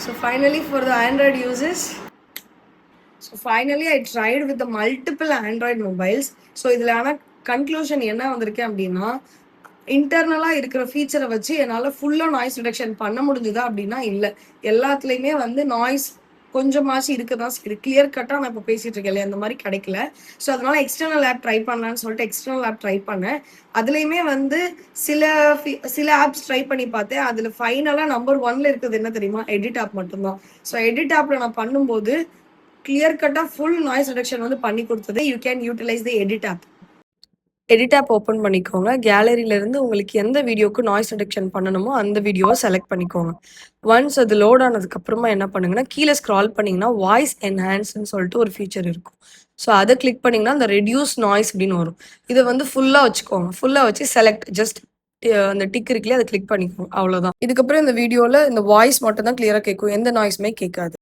So finally for the Android users, so finally I tried with the multiple Android mobiles. So இதில் ஆனால் conclusion என்ன வந்திருக்கு அப்படின்னா, இன்டர்னலாக இருக்கிற ஃபீச்சரை வச்சு என்னால் ஃபுல்லாக நாய்ஸ் ரிடக்ஷன் பண்ண முடிஞ்சுதா அப்படின்னா இல்லை. எல்லாத்துலேயுமே வந்து நாய்ஸ் கொஞ்சமாச்சு இருக்க தான் சரி. கிளியர் கட்டாக நான் இப்போ பேசிகிட்டு இருக்கேன் இல்லையா, அந்த மாதிரி கிடைக்கல. ஸோ அதனால எக்ஸ்டர்னல் ஆப் ட்ரை பண்ணலான்னு சொல்லிட்டு எக்ஸ்டர்னல் ஆப் ட்ரை பண்ணேன். அதுலேயுமே வந்து சில ஆப்ஸ் ட்ரை பண்ணி பார்த்தேன். அதில் ஃபைனலாக நம்பர் 1ல இருக்குது என்ன தெரியுமா, எடிட் ஆப் மட்டும்தான். ஸோ எடிட் ஆப்பில் நான் பண்ணும்போது கிளியர் கட்டாக ஃபுல் நாய்ஸ் ரிடக்ஷன் வந்து பண்ணி கொடுத்தது. You can utilize the edit app. Edit app open பண்ணிக்கோங்க. கேலரியிலேருந்து உங்களுக்கு எந்த வீடியோக்கு நாய்ஸ் ரிடக்ஷன் பண்ணணுமோ அந்த வீடியோவை செலக்ட் பண்ணிக்கோங்க. ஒன்ஸ் அது லோட் ஆனதுக்கப்புறமா என்ன பண்ணுங்கன்னா, கீழே ஸ்க்ரால் பண்ணிங்கன்னா வாய்ஸ் என்ஹான்ஸ்ன்னு சொல்லிட்டு ஒரு ஃபீச்சர் இருக்கும். ஸோ அதை கிளிக் பண்ணிங்கன்னா அந்த ரெடியூஸ் நாய்ஸ் அப்படின்னு வரும். இதை வந்து ஃபுல்லாக வச்சுக்கோங்க. ஃபுல்லாக வச்சு செலக்ட் ஜஸ்ட் அந்த டிக் இருக்குல்லையே அதை கிளிக் பண்ணிக்கோங்க. அவ்வளோதான். இதுக்கப்புறம் இந்த வீடியோவில் இந்த வாய்ஸ் மட்டும் தான் கிளியராக கேட்கும். எந்த நாய்ஸுமே கேட்காது.